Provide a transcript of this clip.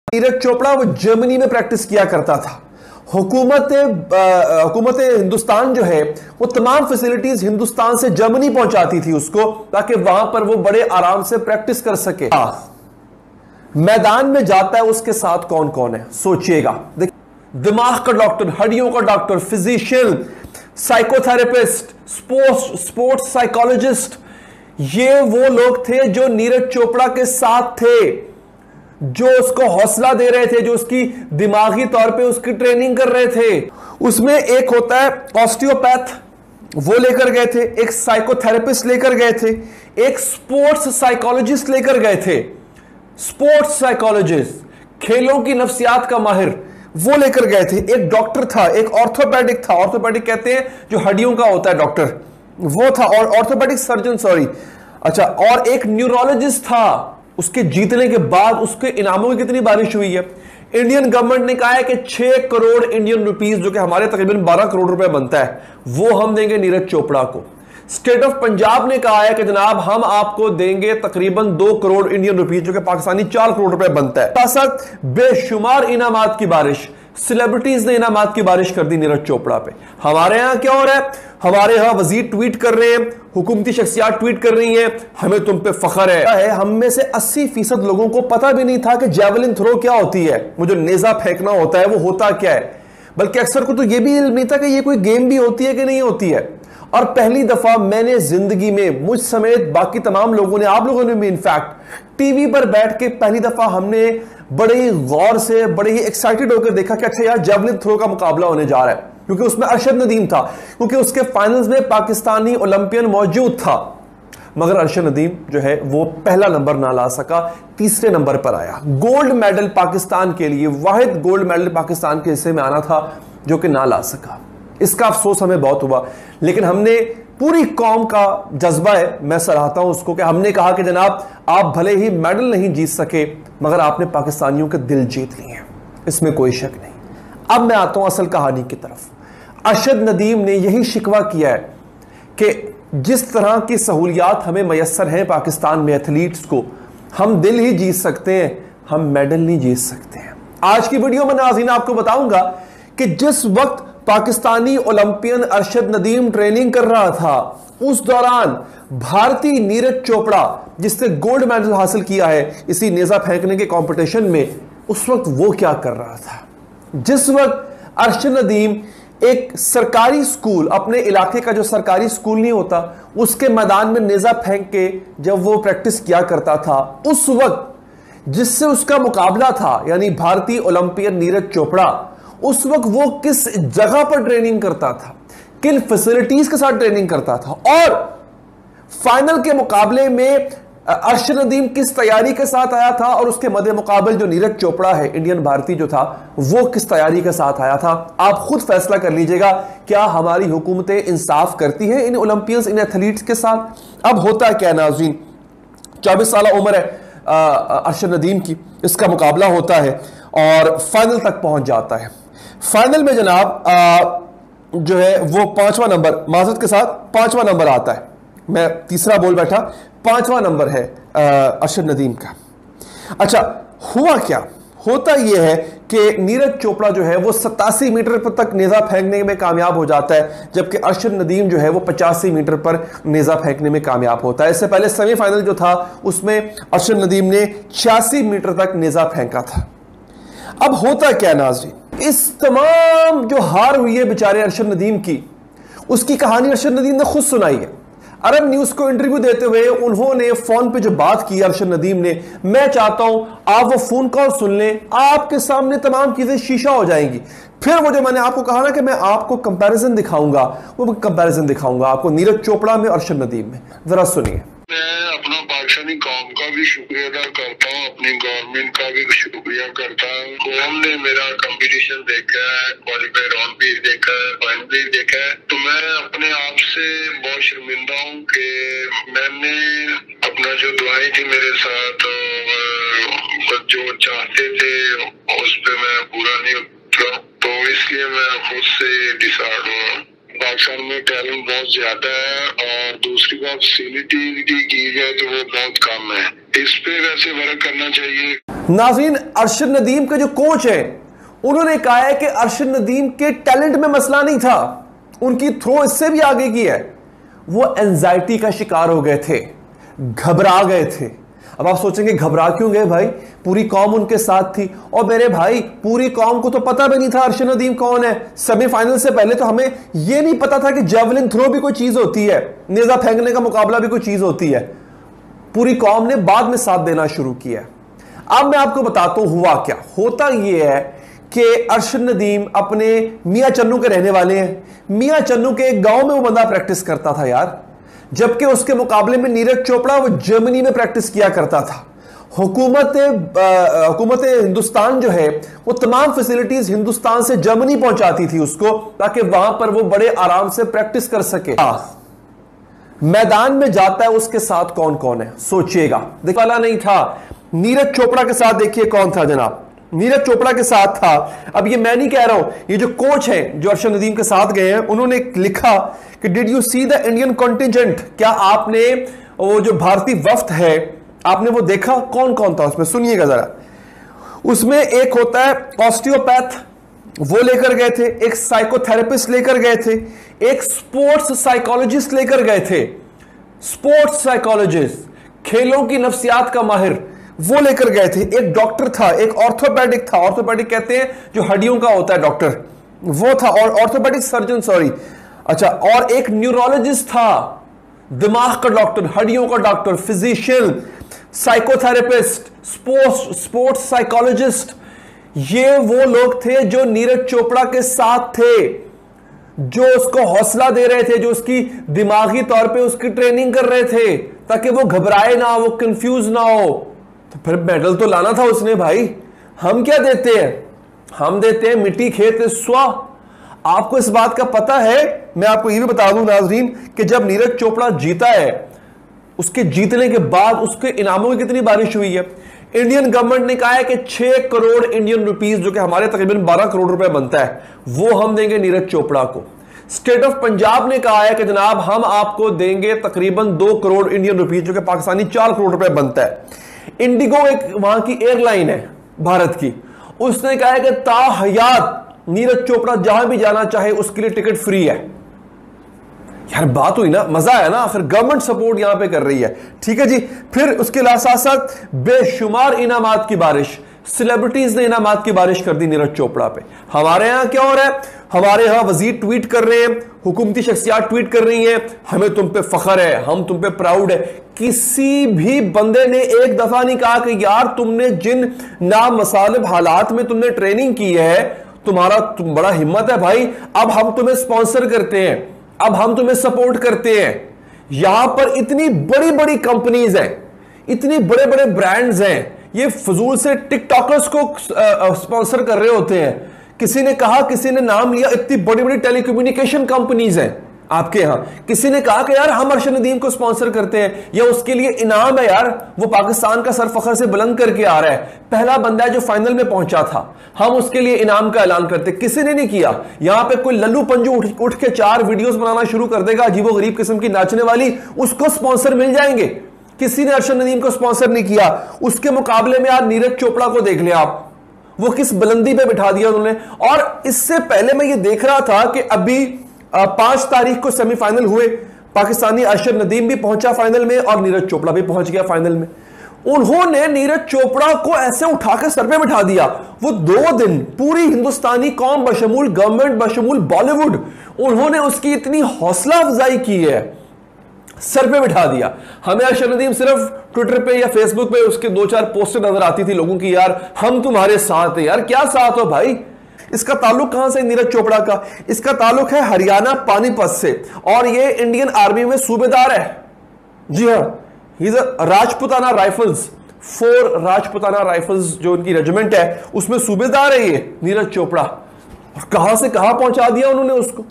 नीरज चोपड़ा वो जर्मनी में प्रैक्टिस किया करता था। हुकूमत हिंदुस्तान जो है वो तमाम फैसिलिटीज हिंदुस्तान से जर्मनी पहुंचाती थी उसको, ताकि वहां पर वो बड़े आराम से प्रैक्टिस कर सके। मैदान में जाता है उसके साथ कौन कौन है, सोचिएगा। दिमाग का डॉक्टर, हड्डियों का doctor, physician, psychotherapist, sports psychologist, ये वो लोग थे जो नीरज चोपड़ा के साथ थे, जो उसको हौसला दे रहे थे, जो उसकी दिमागी तौर पे उसकी ट्रेनिंग कर रहे थे। उसमें एक होता है ऑस्टियोपैथ, वो लेकर गए थे, एक साइकोथेरेपिस्ट लेकर गए थे, एक स्पोर्ट्स साइकोलॉजिस्ट लेकर गए थे। स्पोर्ट्स साइकोलॉजिस्ट, खेलों की नफ्सियात का माहिर, वो लेकर गए थे। एक डॉक्टर था, एक ऑर्थोपेडिक था, ऑर्थोपेडिक कहते हैं जो हड्डियों का होता है डॉक्टर, वो था, और ऑर्थोपेडिक सर्जन, सॉरी, अच्छा, और एक न्यूरोलॉजिस्ट था। उसके जीतने के बाद उसके इनामों की कितनी बारिश हुई है। इंडियन गवर्नमेंट ने कहा है कि 6 करोड़ इंडियन रुपीस, जो कि हमारे तकरीबन 12 करोड़ रुपए बनता है, वो हम देंगे नीरज चोपड़ा को। स्टेट ऑफ पंजाब ने कहा है कि जनाब हम आपको देंगे तकरीबन 2 करोड़ इंडियन रुपीस, जो कि पाकिस्तानी 4 करोड़ रुपए बनता है। साथ बेशुमार इनामात की बारिश, सेलिब्रिटीज ने इनामात की बारिश कर दी नीरज चोपड़ा पे। हमारे यहां क्या हो रहा है, हमारे यहां वजीर ट्वीट कर रहे हैं, हुकूमती शख्सियात ट्वीट कर रही हैं, हमें तुम पे फख्र है। हम में से 80% लोगों को पता भी नहीं था कि जैवलिन थ्रो क्या होती है, वो जो नेजा फेंकना होता है वो होता क्या है। बल्कि अक्सर को तो यह भी इल्म नहीं था कि ये कोई गेम भी होती है कि नहीं होती है। और पहली दफा मैंने जिंदगी में, मुझ समेत बाकी तमाम लोगों ने, आप लोगों ने भी इनफैक्ट टीवी पर बैठ के पहली दफा हमने बड़े ही गौर से, बड़े ही एक्साइटेड होकर देखा कि अच्छा यार जैवलिन थ्रो का मुकाबला होने जा रहा है, क्योंकि उसमें अरशद नदीम था, क्योंकि उसके फाइनल्स में पाकिस्तानी ओलंपियन मौजूद था। मगर अरशद नदीम जो है वो पहला नंबर ना ला सका, तीसरे नंबर पर आया। गोल्ड मेडल पाकिस्तान के लिए, वाहिद गोल्ड मेडल पाकिस्तान के हिस्से में आना था, जो कि ना ला सका। इसका अफसोस हमें बहुत हुआ, लेकिन हमने, पूरी कौम का जज्बा है, मैं सराहता हूं उसको, कि हमने कहा कि जनाब आप भले ही मेडल नहीं जीत सके, मगर आपने पाकिस्तानियों के दिल जीत लिए हैं, इसमें कोई शक नहीं। अब मैं आता हूं असल कहानी की तरफ। अरशद नदीम ने यही शिकवा किया है कि जिस तरह की सहूलियात हमें मैसर हैं पाकिस्तान में एथलीट्स को, हम दिल ही जीत सकते हैं, हम मेडल नहीं जीत सकते हैं। आज की वीडियो में नाज़रीन आपको बताऊंगा कि जिस वक्त पाकिस्तानी ओलंपियन अरशद नदीम ट्रेनिंग कर रहा था, उस दौरान भारतीय नीरज चोपड़ा, जिसने गोल्ड मेडल हासिल किया है इसी नेजा फेंकने के कंपटीशन में, उस वक्त वो क्या कर रहा था। जिस वक्त अरशद नदीम एक सरकारी स्कूल, अपने इलाके का जो सरकारी स्कूल नहीं होता, उसके मैदान में नेजा फेंक के जब वो प्रैक्टिस किया करता था, उस वक्त जिससे उसका मुकाबला था, यानी भारतीय ओलंपियन नीरज चोपड़ा, उस वक्त वो किस जगह पर ट्रेनिंग करता था, किन फैसिलिटीज के साथ ट्रेनिंग करता था, और फाइनल के मुकाबले में अरशद नदीम किस तैयारी के साथ आया था, और उसके मद्दे मुकाबल जो नीरज चोपड़ा है, इंडियन भारतीय जो था, वो किस तैयारी के साथ आया था। आप खुद फैसला कर लीजिएगा, क्या हमारी हुकूमतें इंसाफ करती हैं इन ओलंपियंस, इन एथलीट्स के साथ। अब होता है क्या नाज़रीन, 24 साल उम्र है अरशद नदीम की, इसका मुकाबला होता है और फाइनल तक पहुंच जाता है। फाइनल में जनाब जो है वो 5वां नंबर, माजरत के साथ 5वां नंबर आता है, मैं तीसरा बोल बैठा, 5वां नंबर है अरशद नदीम का। अच्छा, हुआ क्या, होता यह है कि नीरज चोपड़ा जो है वो 87 मीटर पर तक नेजा फेंकने में कामयाब हो जाता है, जबकि अरशद नदीम जो है वो 85 मीटर पर नेजा फेंकने में कामयाब होता है। इससे पहले सेमीफाइनल जो था उसमें अरशद नदीम ने 86 मीटर तक नेजा फेंका था। अब होता क्या नाज़रीन, इस तमाम जो हार हुई है बेचारे अरशद नदीम की, उसकी कहानी अरशद नदीम ने खुद सुनाई है। अरब न्यूज को इंटरव्यू देते हुए उन्होंने फोन पे जो बात की अरशद नदीम ने, मैं चाहता हूं आप वो फोन कॉल सुन लें, आपके सामने तमाम चीजें शीशा हो जाएंगी। फिर वो जो मैंने आपको कहा ना कि मैं आपको कंपैरिजन दिखाऊंगा, वो कंपैरिजन दिखाऊंगा आपको नीरज चोपड़ा में और अरशद नदीम में, जरा सुनिए। मैं अपना पाकिस्तानी कौम का भी शुक्रिया अदा करता हूँ, अपनी गवर्नमेंट का भी शुक्रिया करता हूँ। कौम ने मेरा कंपटीशन देखा है, क्वालिफाई राउंड भी देखा है, फाइनल भी देखा है, तो मैं अपने आप से बहुत शर्मिंदा हूँ कि मैंने अपना जो दुआएं थी मेरे साथ, जो चाहते थे उस पर मैं पूरा नहीं उतरा, तो इसलिए मैं खुद से डिसहार्ट हूँ। पाकिस्तान में टैलेंट बहुत ज्यादा है और दूसरी बात फैसिलिटी की जाए तो वो बहुत कम है। इस पे वैसे वर्क करना चाहिए। नाज़रीन, अरशद नदीम के जो कोच है उन्होंने कहा है कि अरशद नदीम के टैलेंट में मसला नहीं था, उनकी थ्रो इससे भी आगे की है। वो एंजाइटी का शिकार हो गए थे, घबरा गए थे। अब आप सोचेंगे घबरा क्यों गए भाई, पूरी कौम उनके साथ थी। और मेरे भाई, पूरी कौम को तो पता भी नहीं था अरशद नदीम कौन है। सेमीफाइनल से पहले तो हमें यह नहीं पता था कि जेवलिन थ्रो भी कोई चीज होती है, नेजा फेंकने का मुकाबला भी कोई चीज होती है। पूरी कौम ने बाद में साथ देना शुरू किया। अब मैं आपको बताता हूं हुआ क्या। होता यह है कि अरशद नदीम अपने मियां चन्नू के रहने वाले हैं। मियां चन्नू के एक गांव में वो बंदा प्रैक्टिस करता था यार, जबकि उसके मुकाबले में नीरज चोपड़ा वो जर्मनी में प्रैक्टिस किया करता था। हुकूमत हिंदुस्तान जो है वो तमाम फैसिलिटीज हिंदुस्तान से जर्मनी पहुंचाती थी उसको, ताकि वहां पर वो बड़े आराम से प्रैक्टिस कर सके। मैदान में जाता है उसके साथ कौन कौन है, सोचिएगा। देखने वाला नहीं था। नीरज चोपड़ा के साथ देखिए कौन था जनाब, नीरज चोपड़ा के साथ था। अब ये मैं नहीं कह रहा हूं, ये जो कोच है जो अरशद नदीम के साथ गए हैं, उन्होंने लिखा कि did you see the Indian contingent, क्या आपने वो जो भारतीय वफ्द है आपने वो देखा? कौन कौन था उसमें, सुनिएगा जरा। उसमें एक होता है ऑस्टियोपैथ, वो लेकर गए थे, एक साइकोथेरेपिस्ट लेकर गए थे, एक स्पोर्ट्स साइकोलॉजिस्ट लेकर गए थे। स्पोर्ट्स साइकोलॉजिस्ट, खेलों की नफ्सियात का माहिर, वो लेकर गए थे। एक डॉक्टर था, एक ऑर्थोपेडिक था, ऑर्थोपेडिक कहते हैं जो हड्डियों का होता है डॉक्टर, वो था, और ऑर्थोपेडिक सर्जन, सॉरी, अच्छा, और एक न्यूरोलॉजिस्ट था, दिमाग का डॉक्टर, हड्डियों का doctor, physician, psychotherapist, sports psychologist. ये वो लोग थे जो नीरज चोपड़ा के साथ थे, जो उसको हौसला दे रहे थे, जो उसकी दिमागी तौर पे उसकी ट्रेनिंग कर रहे थे ताकि वो घबराए ना, वो कंफ्यूज ना हो। तो फिर मेडल तो लाना था उसने भाई। हम क्या देते हैं? हम देते हैं मिट्टी खेत स्वा। आपको इस बात का पता है? मैं आपको यह भी बता दूं नाजरीन कि जब नीरज चोपड़ा जीता है, उसके जीतने के बाद उसके इनामों की कितनी बारिश हुई है। इंडियन गवर्नमेंट ने कहा है कि 6 करोड़ इंडियन रुपीस, जो कि हमारे तकरीबन 12 करोड़ रुपए बनता है, वो हम देंगे नीरज चोपड़ा को। स्टेट ऑफ पंजाब ने कहा है कि जनाब हम आपको देंगे तकरीबन 2 करोड़ इंडियन रुपीस, जो कि पाकिस्तानी 4 करोड़ रुपए बनता है। इंडिगो एक वहां की एयरलाइन है भारत की, उसने कहा है कि ताहयात नीरज चोपड़ा जहां भी जाना चाहे उसके लिए टिकट फ्री है। यार बात हुई ना, मजा आया ना, आखिर गवर्नमेंट सपोर्ट यहां पे कर रही है। ठीक है जी। फिर उसके साथ साथ बेशुमार इनामात की बारिश, सेलिब्रिटीज ने इनामात की बारिश कर दी नीरज चोपड़ा पे। हमारे यहां क्या हो रहा है? हमारे यहां वजीर ट्वीट कर रहे हैं, हुकूमती शख्सियात ट्वीट कर रही हैं, हमें तुम पे फख्र है, हम तुम पे प्राउड है। किसी भी बंदे ने एक दफा नहीं कहा कि यार तुमने जिन नामसालिब हालात में तुमने ट्रेनिंग की है, तुम्हारा बड़ा हिम्मत है भाई, अब हम तुम्हें स्पॉन्सर करते हैं, अब हम तुम्हें सपोर्ट करते हैं। यहां पर इतनी बड़ी बड़ी कंपनीज हैं, इतनी बड़े बड़े ब्रांड्स हैं, ये फजूल से टिकटॉकर्स को स्पॉन्सर कर रहे होते हैं। किसी ने कहा, किसी ने नाम लिया, इतनी बड़ी बड़ी टेलीकम्युनिकेशन कंपनीज हैं आपके यहां। किसी ने कहा कि यार हम अरशद नदीम को स्पॉन्सर करते हैं, या उसके लिए इनाम है यार, वो पाकिस्तान का सर फखर से बुलंद करके आ रहा है, पहला बंदा है जो फाइनल में पहुंचा था, हम उसके लिए इनाम का ऐलान करते। किसी ने नहीं किया। यहां पे कोई लल्लू पंजू उठ के 4 वीडियोस बनाना शुरू कर देगा अजीबो गरीब किस्म की नाचने वाली, उसको स्पॉन्सर मिल जाएंगे। किसी ने अरशद नदीम को स्पॉन्सर नहीं किया। उसके मुकाबले में आज नीरज चोपड़ा को देख ले आप, वो किस बुलंदी पे बिठा दिया उन्होंने। और इससे पहले मैं ये देख रहा था कि अभी 5 तारीख को सेमीफाइनल हुए, पाकिस्तानी अरशद नदीम भी पहुंचा फाइनल में और नीरज चोपड़ा भी पहुंच गया फाइनल में। उन्होंने नीरज चोपड़ा को ऐसे उठा के सर पे बिठा दिया। वो 2 दिन पूरी हिंदुस्तानी कौम बशमूल गवर्नमेंट बशमूल बॉलीवुड, उन्होंने उसकी इतनी हौसला अफजाई की है, सर पे बिठा दिया। हमें अरशद नदीम सिर्फ ट्विटर पे या फेसबुक पे उसके 2-4 पोस्टर नजर आती थी लोगों की, यार हम तुम्हारे साथ हैं। यार क्या साथ हो भाई? इसका ताल्लुक कहां से नीरज चोपड़ा का? इसका ताल्लुक है हरियाणा पानीपत से, और ये इंडियन आर्मी में सूबेदार है। जी हां, he is a Rajputana rifles, 4 Rajputana rifles जो उनकी रेजिमेंट है उसमें सूबेदार है ये नीरज चोपड़ा। और कहां से कहां पहुंचा दिया उन्होंने उसको।